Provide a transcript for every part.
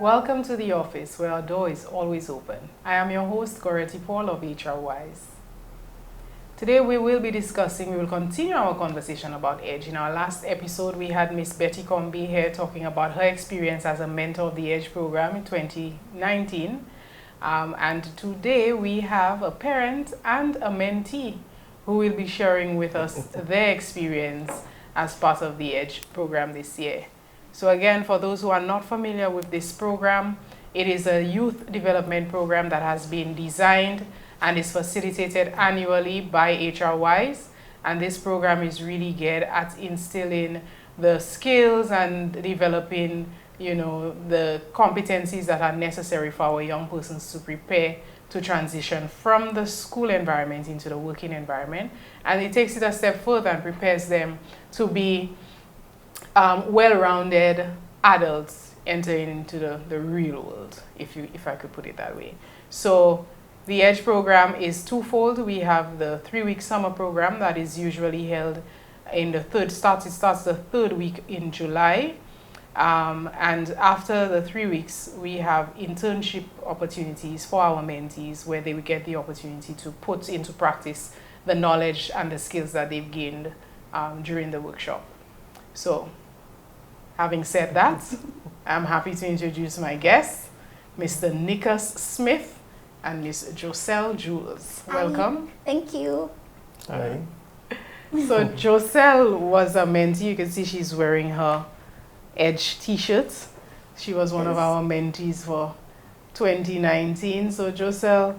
Welcome to the office where our door is always open. I am your host, Goretti Paul of HRWise. Today we will continue our conversation about EDGE. In our last episode, we had Miss Betty Comby here talking about her experience as a mentor of the EDGE program in 2019. And today we have a parent and a mentee who will be sharing with us their experience as part of the EDGE program this year. So again, for those who are not familiar with this program, it is a youth development program that has been designed and is facilitated annually by HRWise. And this program is really geared at instilling the skills and developing, the competencies that are necessary for our young persons to prepare to transition from the school environment into the working environment. And it takes it a step further and prepares them to be well-rounded adults entering into the real world, if I could put it that way. So the EDGE program is twofold. We have the 3-week summer program that is usually held in it starts the 3rd week in July. And after the 3 weeks, we have internship opportunities for our mentees where they will get the opportunity to put into practice the knowledge and the skills that they've gained during the workshop. So, having said that, I'm happy to introduce my guests, Mr. Nicholas Smith and Miss Joselle Jules. Welcome. Hi. Thank you. Hi. So Joselle was a mentee. You can see she's wearing her EDGE t-shirt. She was one of our mentees for 2019. So Joselle,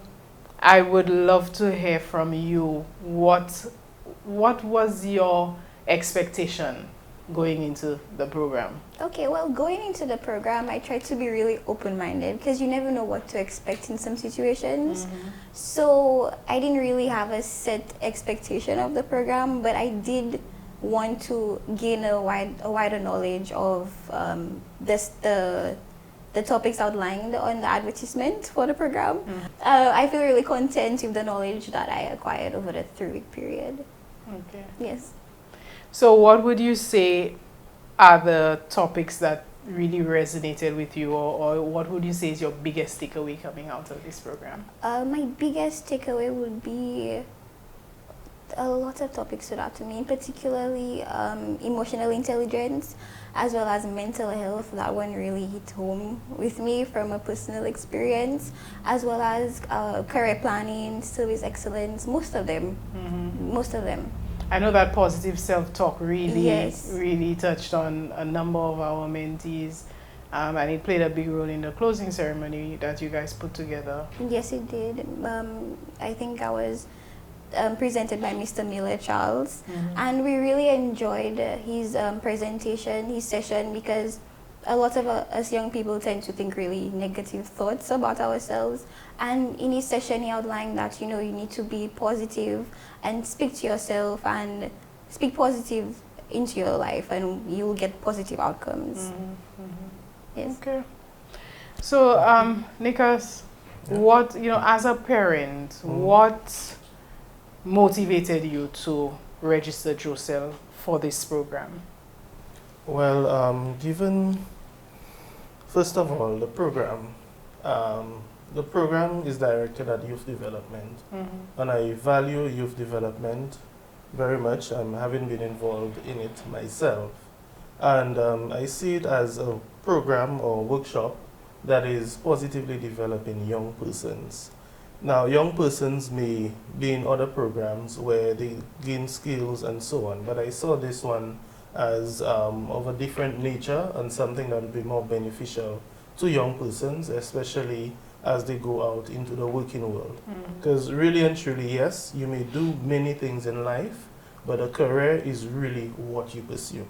I would love to hear from you. What was your expectation going into the program? Okay, well, going into the program, I tried to be really open-minded because you never know what to expect in some situations. So I didn't really have a set expectation of the program, but I did want to gain a wider knowledge of the topics outlined on the advertisement for the program. I feel really content with the knowledge that I acquired over the 3-week period. Okay. Yes. So what would you say are the topics that really resonated with you, or what would you say is your biggest takeaway coming out of this program? My biggest takeaway would be a lot of topics stood out to me, particularly emotional intelligence as well as mental health. That one really hit home with me from a personal experience, as well as career planning, service excellence, most of them. I know that positive self-talk Yes. really touched on a number of our mentees, and it played a big role in the closing ceremony that you guys put together. Yes, it did. I think I was presented by Mr. Miller Charles, and we really enjoyed his presentation, his session, because a lot of us young people tend to think really negative thoughts about ourselves. And in his session, he outlined that, you need to be positive and speak to yourself and speak positive into your life, and you will get positive outcomes. Yes. Okay. So, Nicholas, what, as a parent, what motivated you to register Joselle for this program? Well, first of all, the program is directed at youth development, and I value youth development very much. Having been involved in it myself, and I see it as a program or workshop that is positively developing young persons. Now, young persons may be in other programs where they gain skills and so on, but I saw this one as of a different nature and something that would be more beneficial to young persons, especially as they go out into the working world. Because really and truly, yes, you may do many things in life, but a career is really what you pursue.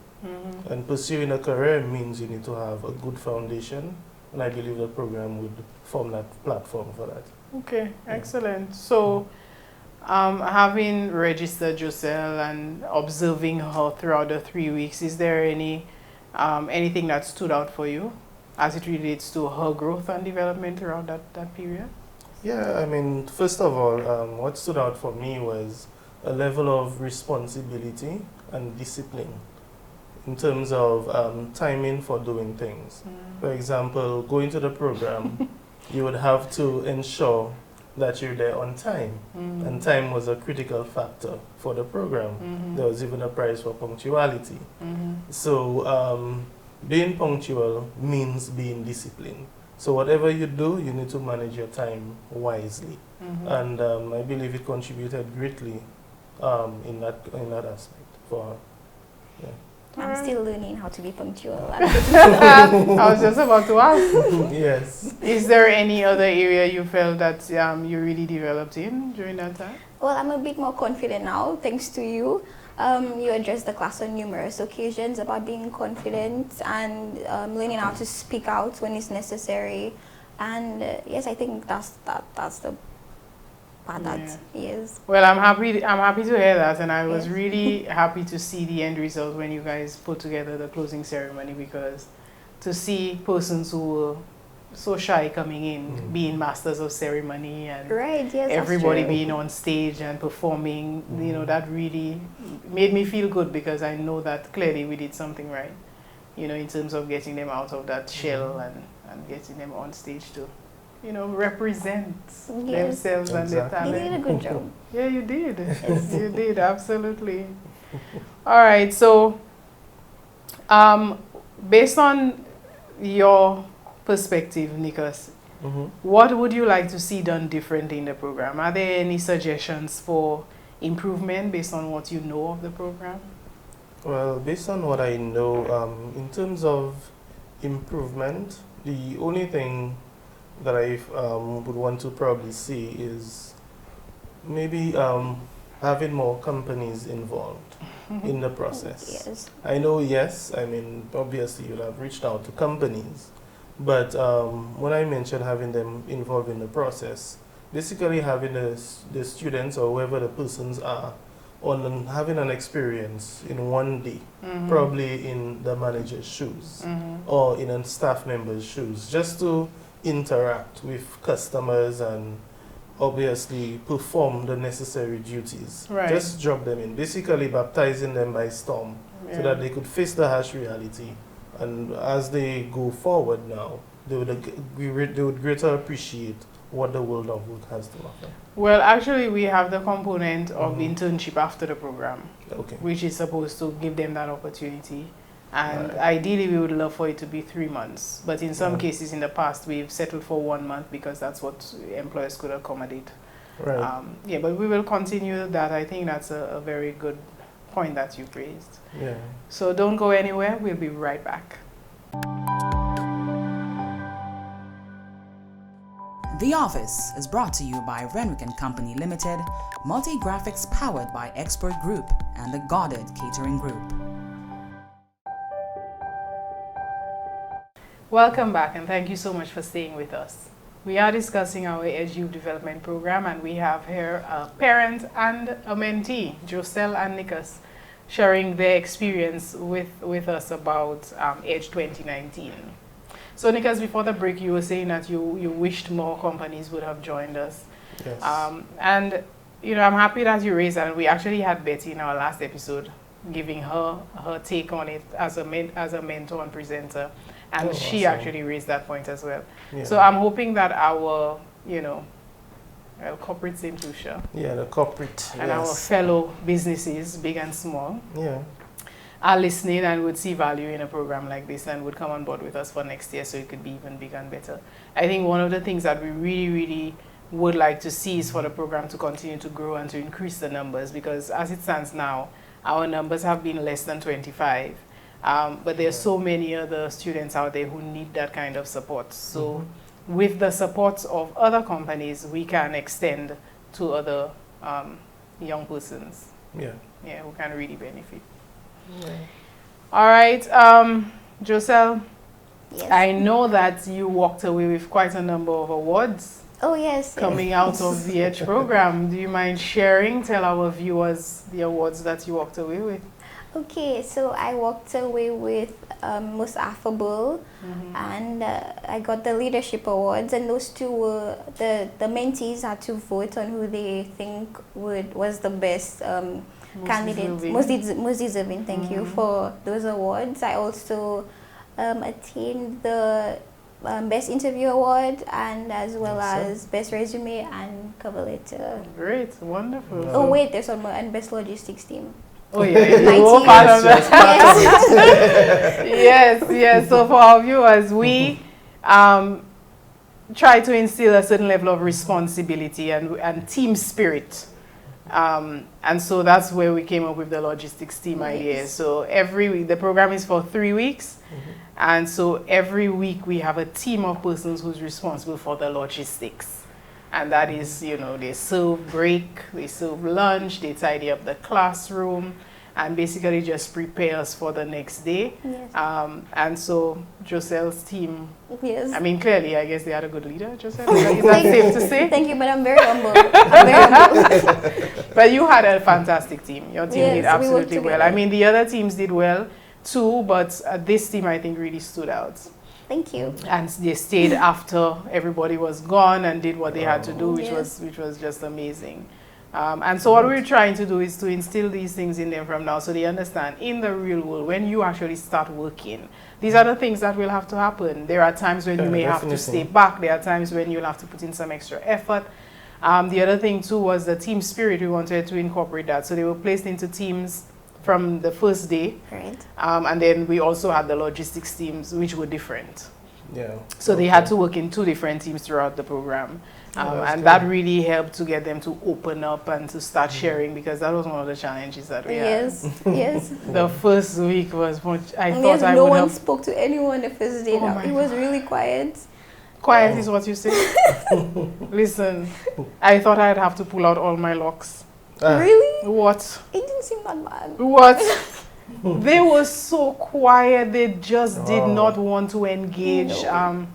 And pursuing a career means you need to have a good foundation, and I believe the program would form that platform for that. Okay, excellent. So, having registered Joselle and observing her throughout the 3 weeks, is there anything that stood out for you as it relates to her growth and development throughout that period? Yeah, first of all, what stood out for me was a level of responsibility and discipline. in terms of timing for doing things. For example, going to the program, you would have to ensure that you're there on time. And time was a critical factor for the program. There was even a prize for punctuality. So being punctual means being disciplined. So whatever you do, you need to manage your time wisely. And I believe it contributed greatly in that aspect. I'm still learning how to be punctual. I was just about to ask. Yes. Is there any other area you felt that you really developed in during that time? Well, I'm a bit more confident now, thanks to you. You addressed the class on numerous occasions about being confident and learning how to speak out when it's necessary. And yes, I think that's the part that is. Well, I'm happy to hear that, and I was really happy to see the end result when you guys put together the closing ceremony, because to see persons who were so shy coming in, being masters of ceremony, and everybody being on stage and performing, you know, that really made me feel good, because I know that clearly we did something right, you know, in terms of getting them out of that shell and getting them on stage to, you know, represent themselves and their talent. You did a good job. Yeah, you did. You did, absolutely. All right, so based on your perspective, Nikas, what would you like to see done differently in the program? Are there any suggestions for improvement based on what you know of the program? Well, based on what I know, in terms of improvement, the only thing that I would want to probably see is maybe having more companies involved in the process. Yes. I know, I mean, obviously you'll have reached out to companies, but when I mentioned having them involved in the process, basically having the students or whoever the persons are on having an experience in one day, probably in the manager's shoes or in a staff member's shoes, just to interact with customers and obviously perform the necessary duties. Just drop them in, basically baptizing them by storm, so that they could face the harsh reality, and as they go forward now, they would greater appreciate what the world of work has to offer. Well, actually we have the component of internship after the program, which is supposed to give them that opportunity. And ideally, we would love for it to be 3 months. But in some cases in the past, we've settled for 1 month because that's what employers could accommodate. Yeah, but we will continue that. I think that's a very good point that you raised. Yeah. So don't go anywhere. We'll be right back. The Office is brought to you by Renwick & Company Limited, Multi-Graphics powered by Expert Group and the Goddard Catering Group. Welcome back, and thank you so much for staying with us. We are discussing our Edge Youth Development Program, and we have here a parent and a mentee, Joselle and Nikas, sharing their experience with us about Edge 2019. So Nikas, before the break, you were saying that you wished more companies would have joined us. Yes. And you know, I'm happy that you raised that. And we actually had Betty in our last episode giving her take on it as a mentor and presenter. And she actually raised that point as well. Yeah. So I'm hoping that our, you know, corporate St. Lucia. Yeah, the corporate. And our fellow businesses, big and small, are listening and would see value in a program like this and would come on board with us for next year so it could be even bigger and better. I think one of the things that we really, really would like to see is for the program to continue to grow and to increase the numbers, because as it stands now, our numbers have been less than 25. But there's so many other students out there who need that kind of support. So with the support of other companies, we can extend to other young persons. Yeah, who can really benefit. All right, Joselle, I know that you walked away with quite a number of awards. Oh, yes. Coming out of the Edge program. Do you mind sharing? Tell our viewers the awards that you walked away with. Okay, so I walked away with Most Affable, and I got the Leadership Awards, and those two were, the mentees had to vote on who they think was the best candidate, most deserving. Thank you for those awards. I also attained the Best Interview Award, and as well as Best Resume and Cover Letter. Great, wonderful. Oh wait, there's one more, and Best Logistics Team. Oh yeah, you were part of that. Yes. So for our viewers, we try to instill a certain level of responsibility and team spirit. And so that's where we came up with the logistics team idea. So every week, the program is for 3 weeks. And so every week we have a team of persons who's responsible for the logistics. And that is, they serve break, they serve lunch, they tidy up the classroom, and basically just prepare us for the next day. Yes. And so Jocelle's team, Yes. I mean, clearly, I guess they had a good leader, Joselle. Is that safe to say? Thank you, but I'm very humble. I'm very humble. But you had a fantastic team. Your team Yes, did we worked absolutely well. together. I mean, the other teams did well too, but this team, I think, really stood out. Thank you. And they stayed after everybody was gone and did what they had to do, which was just amazing. And so what we're trying to do is to instill these things in them from now, so they understand in the real world, when you actually start working, these are the things that will have to happen. There are times when you may have to stay back. There are times when you'll have to put in some extra effort. The other thing too was the team spirit. We wanted to incorporate that. So they were placed into teams from the first day. Right. And then we also had the logistics teams, which were different. Yeah. So they had to work in 2 different teams throughout the program. And that really helped to get them to open up and to start sharing, because that was one of the challenges that we had. Yes. The first week was much, I thought Yes, I no would one have... spoke to anyone the first day. Oh Now. my It was really quiet. Quiet is what you say? Listen, I thought I'd have to pull out all my locks. Really? What? It didn't seem that bad. What? They were so quiet. They just did not want to engage. No.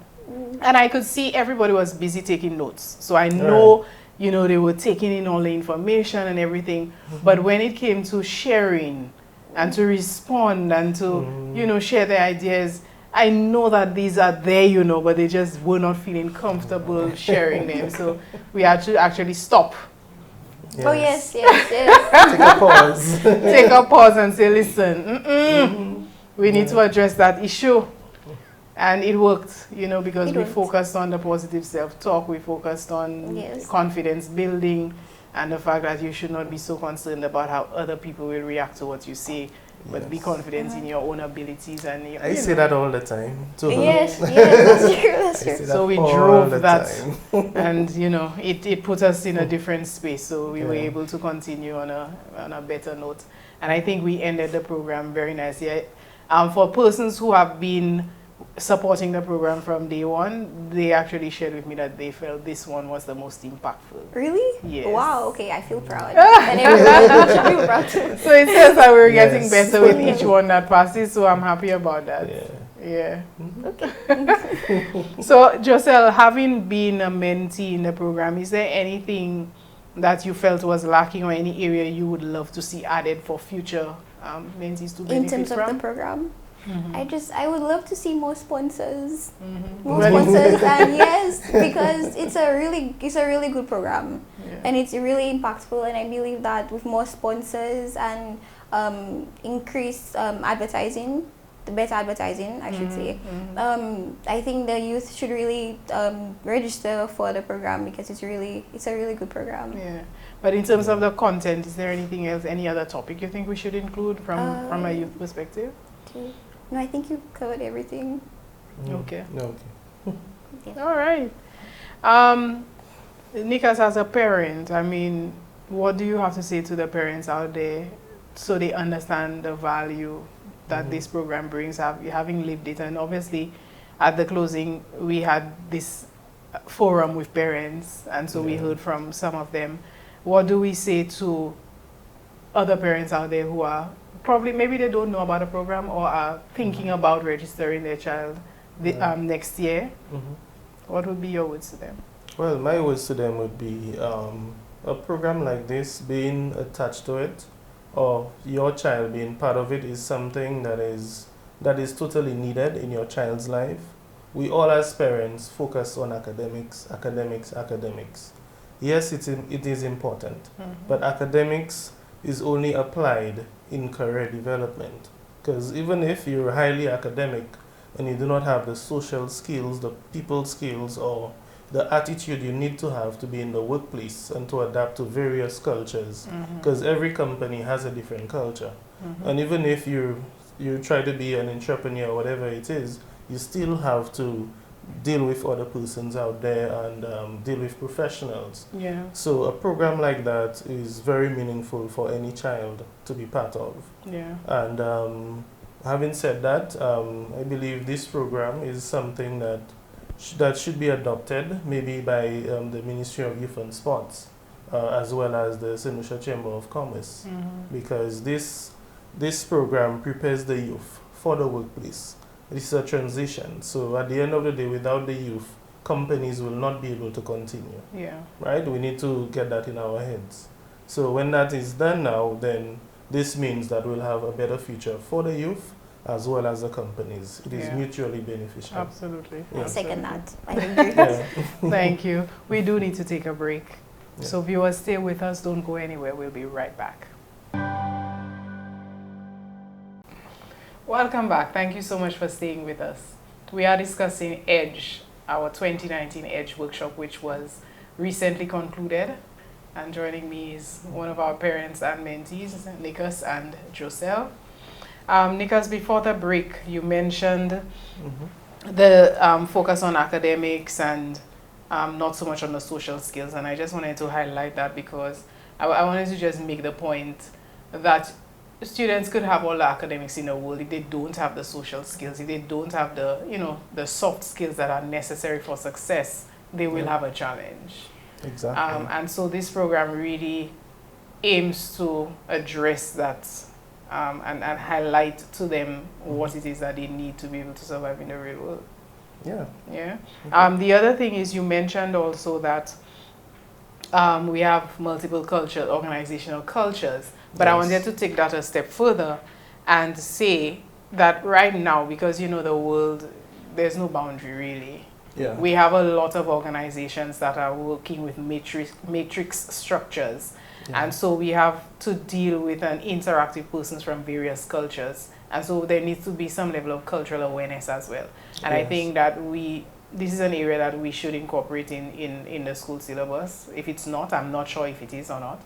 And I could see everybody was busy taking notes. So I know, they were taking in all the information and everything. But when it came to sharing and to respond and to, share their ideas, I know that these are there, but they just were not feeling comfortable sharing them. So we had to actually stop. Yes. Oh, yes. Take a pause. Take a pause and say, listen, we need to address that issue. And it worked, because we focused on the positive self-talk, we focused on confidence building, and the fact that you should not be so concerned about how other people will react to what you say, but be confident in your own abilities. And I say that all the time too. Yes, that's true. So we drove that, and it put us in a different space. So we were able to continue on a better note, and I think we ended the program very nicely. For persons who have been supporting the program from day one, they actually shared with me that they felt this one was the most impactful. Really? Yes. Wow, okay, I feel proud. And everyone should feel proud too. So it says that we're getting better with each one that passes, so I'm happy about that. Yeah. Okay. So, Joselle, having been a mentee in the program, is there anything that you felt was lacking, or any area you would love to see added for future mentees to benefit in terms from? of the program? I would love to see more sponsors. More Really? sponsors, and yes, because it's a really good program, and it's really impactful, and I believe that with more sponsors and increased advertising, the better advertising, I should say, I think the youth should really register for the program, because it's a really good program. Yeah. But in terms of the content, is there anything else, any other topic you think we should include from a youth perspective? No, I think you covered everything. Okay. Okay. All right. Nikas, as a parent, I mean, what do you have to say to the parents out there so they understand the value that this program brings, having lived it? And obviously, at the closing, we had this forum with parents, and so we heard from some of them. What do we say to other parents out there who are probably, maybe they don't know about the program or are thinking about registering their child next year? What would be your words to them? Well, my words to them would be a program like this, being attached to it, or your child being part of it, is something that is totally needed in your child's life. We all as parents focus on academics. Yes, it is important, but academics is only applied in career development. Because even if you're highly academic and you do not have the social skills, the people skills, or the attitude you need to have to be in the workplace and to adapt to various cultures, because every company has a different culture. And even if you try to be an entrepreneur or whatever it is, you still have to deal with other persons out there and deal with professionals. Yeah. So a program like that is very meaningful for any child to be part of. Yeah. And having said that, I believe this program is something that that should be adopted maybe by the Ministry of Youth and Sports as well as the St. Lucia Chamber of Commerce, because this program prepares the youth for the workplace. This is a transition. So at the end of the day, without the youth, companies will not be able to continue. Yeah. Right? We need to get that in our heads. So when that is done now, then this means that we'll have a better future for the youth as well as the companies. It is mutually beneficial. Absolutely. I Yeah. second that. I agree. Yeah. Thank you. We do need to take a break. Yeah. So viewers, stay with us. Don't go anywhere. We'll be right back. Welcome back. Thank you so much for staying with us. We are discussing EDGE, our 2019 EDGE workshop, which was recently concluded. And joining me is one of our parents and mentees, Nikas and Joselle. Nikas, before the break, you mentioned the focus on academics and not so much on the social skills. And I just wanted to highlight that because I wanted to just make the point that students could have all the academics in the world. If they don't have the social skills, if they don't have the, the soft skills that are necessary for success, they will have a challenge. Exactly. And so this program really aims to address that and highlight to them what it is that they need to be able to survive in the real world. Yeah. Yeah. Okay. The other thing is you mentioned also that we have multiple organizational cultures, but I wanted to take that a step further and say that right now, because the world, there's no boundary really. Yeah. We have a lot of organizations that are working with matrix structures. Yeah. And so we have to deal with an interactive persons from various cultures. And so there needs to be some level of cultural awareness as well. And I think that this is an area that we should incorporate in the school syllabus. If it's not, I'm not sure if it is or not.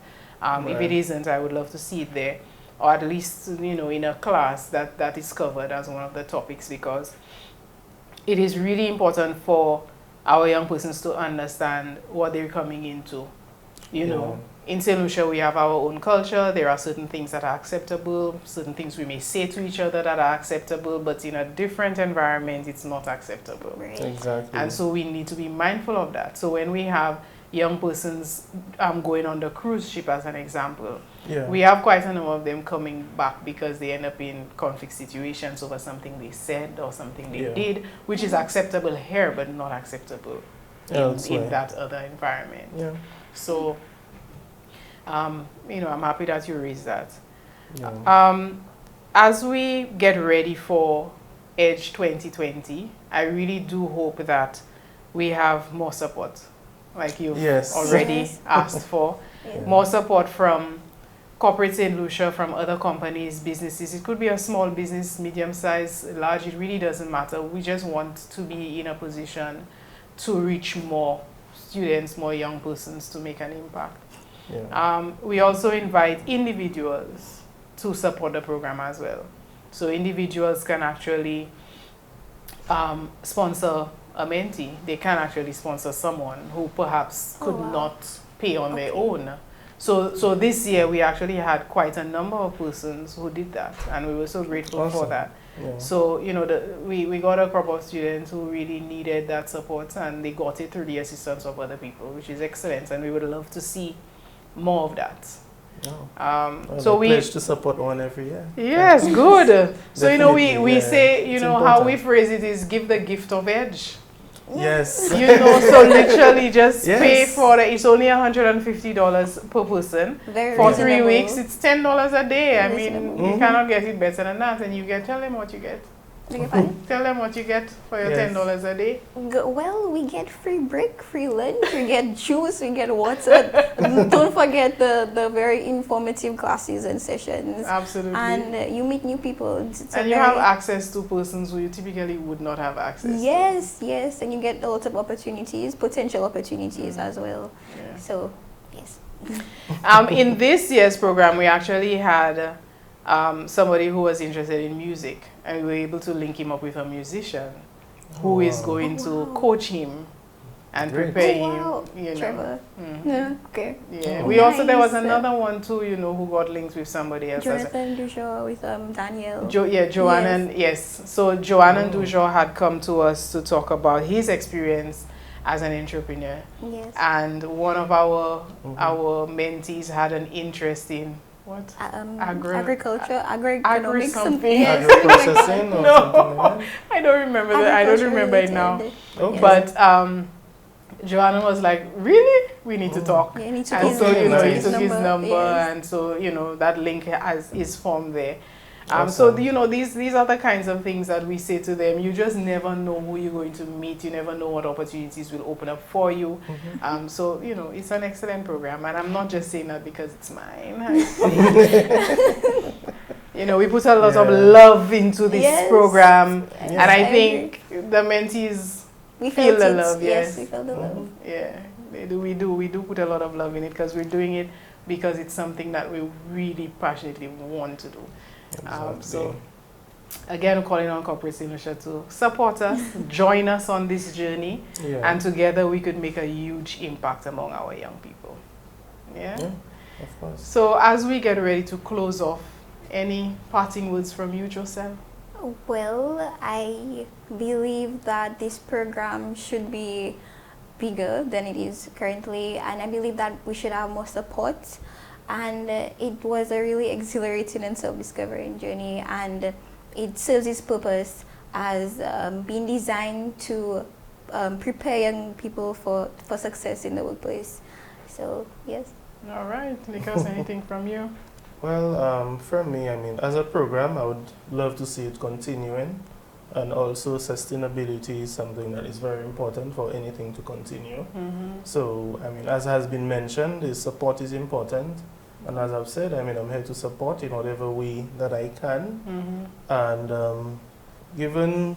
If it isn't, I would love to see it there. Or at least, in a class that is covered as one of the topics, because it is really important for our young persons to understand what they're coming into. In St. Lucia, we have our own culture. There are certain things that are acceptable, certain things we may say to each other that are acceptable, but in a different environment, it's not acceptable. Right. Exactly. And so we need to be mindful of that. So when we have young persons going on the cruise ship, as an example, we have quite a number of them coming back because they end up in conflict situations over something they said or something they did, which is acceptable here, but not acceptable in that other environment. Yeah. So, I'm happy that you raised that. Yeah. As we get ready for EDGE 2020, I really do hope that we have more support, like you've already asked for. More support from corporate St. Lucia, from other companies, businesses. It could be a small business, medium size, large, it really doesn't matter. We just want to be in a position to reach more students, more young persons to make an impact. Yeah. We also invite individuals to support the program as well. So individuals can actually sponsor a mentee. They can actually sponsor someone who perhaps could not pay on their own. So this year we actually had quite a number of persons who did that, and we were so grateful for that. Yeah. So we got a crop of students who really needed that support, and they got it through the assistance of other people, which is excellent, and we would love to see more of that. So we pledge to support one every year. Yes, good. So we say it's how important. we phrase it is give the gift of EDGE. Yes. So literally just pay for it. It's only $150 per person. Very for reasonable. 3 weeks. It's $10 a day. I mean, Reasonable. you cannot get it better than that, and you can tell them what you get. Beg your pardon? Tell them what you get for your Yes. $10 a day. Well, we get free break, free lunch, we get juice, we get water. Don't forget the very informative classes and sessions. Absolutely. And you meet new people. It's a And you very- have access to persons who you typically would not have access to. Yes, and you get a lot of opportunities, potential opportunities as well. Yeah. So, yes. In this year's program, we actually had somebody who was interested in music, and we were able to link him up with a musician who is Wow. going Oh, to wow. coach him and Great. prepare Wow, him, you know. Trevor. Mhm. Yeah, okay. Yeah. Oh. We also, there was Nice. another one too, you know, who got linked with somebody else. Jonathan Dushaw with Daniel. Joanna, yes. So Joanna Dushaw had come to us to talk about his experience as an entrepreneur. Yes. And one of our mentees had an interest in what? Agriculture, Agri agroeconomics, something. yes. Agro-processing or No. something like that? I don't remember that. I don't remember it now. Okay. But Joanna was like, really? We need to talk. Yeah, you need to And give so, you know, he Nice. took his number, yes. and so, you know, that link is formed there. So, Awesome. you know, these are the kinds of things that we say to them. You just never know who you're going to meet. You never know what opportunities will open up for you. So, you know, it's an excellent program. And I'm not just saying that because it's mine. You know, we put a lot of Yeah. love into this Yes. program. Yes, And I I think the mentees We feel felt the it. love, yes. We felt the love. Yeah, we do put a lot of love in it because we're doing it because it's something that we really passionately want to do. So again, calling on corporate St. to support us, join us on this journey, Yeah. and together we could make a huge impact among our young people. Yeah? Yeah, of course. So as we get ready to close off, any parting words from you, Joseph? Well, I believe that this program should be bigger than it is currently, and I believe that we should have more support. And it was a really exhilarating and self-discovering journey, and it serves its purpose as being designed to prepare young people for success in the workplace. So, yes. All right, Nicholas, anything from you? Well, for me, I mean, as a program, I would love to see it continuing. And also sustainability is something that is very important for anything to continue. So, I mean, as has been mentioned, the support is important. And as I've said, I mean, I'm here to support in whatever way that I can. And given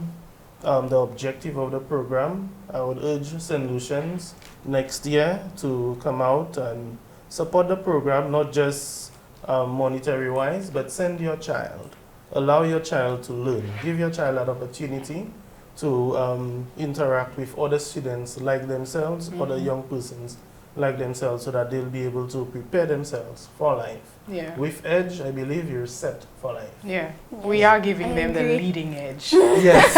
the objective of the program, I would urge St. Lucians next year to come out and support the program, not just monetary-wise, but send your child. Allow your child to learn. Give your child that opportunity to interact with other students like themselves, other young persons like themselves, so that they'll be able to prepare themselves for life. Yeah. With Edge, I believe you're set for life. Yeah. We are giving I them the agree. leading edge. Yes,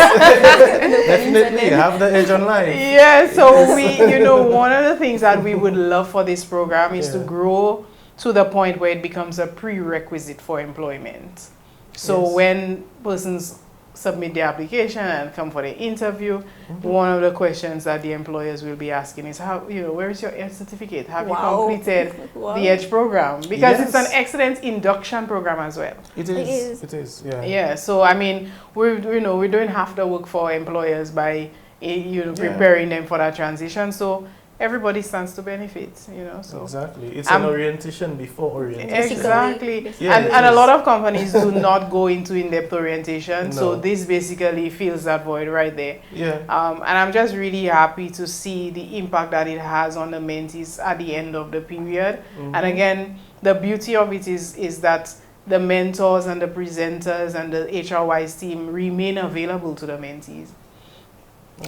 definitely have the edge on life. Yeah, so you know, one of the things that we would love for this program is to Yeah. grow to the point where it becomes a prerequisite for employment. So Yes. when persons submit their application and come for the interview, one of the questions that the employers will be asking is, where is your Edge certificate? Have you completed Wow. the Edge program? Because it's an Yes. excellent induction program as well. It It is. is. It is. Yeah. Yeah, so I mean, we're doing half the work for employers by Yeah. preparing them for that transition. So everybody stands to benefit, So Exactly. It's an orientation before orientation. exactly, Basically. Yeah, and it a is. lot of companies do not go into in-depth orientation. So No. this basically fills that void right there. Yeah. And I'm just really happy to see the impact that it has on the mentees at the end of the period. And again, the beauty of it is that the mentors and the presenters and the HRWise team remain available to the mentees.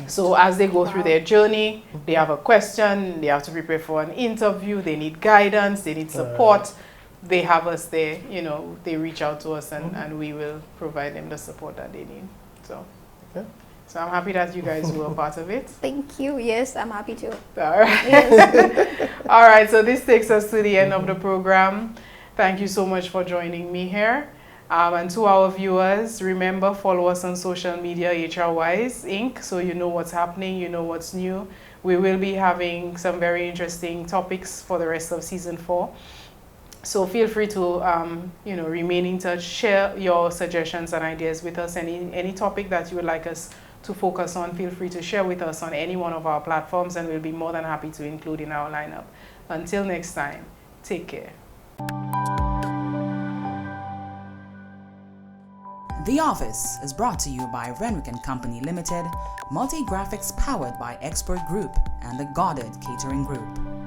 So as they go through their journey, they have a question, they have to prepare for an interview, they need guidance, they need support. They have us there, they reach out to us and we will provide them the support that they need. So, Okay. so I'm happy that you guys were a part of it. Thank you. Yes, I'm happy to. All right. Yes. All right, so this takes us to the end of the program. Thank you so much for joining me here. And to our viewers, remember, follow us on social media, HRWise Inc., so you know what's happening, you know what's new. We will be having some very interesting topics for the rest of season 4. So feel free to remain in touch, share your suggestions and ideas with us. Any topic that you would like us to focus on, feel free to share with us on any one of our platforms, and we'll be more than happy to include in our lineup. Until next time, take care. The Office is brought to you by Renwick & Company Limited, multi-graphics powered by Expert Group and the Goddard Catering Group.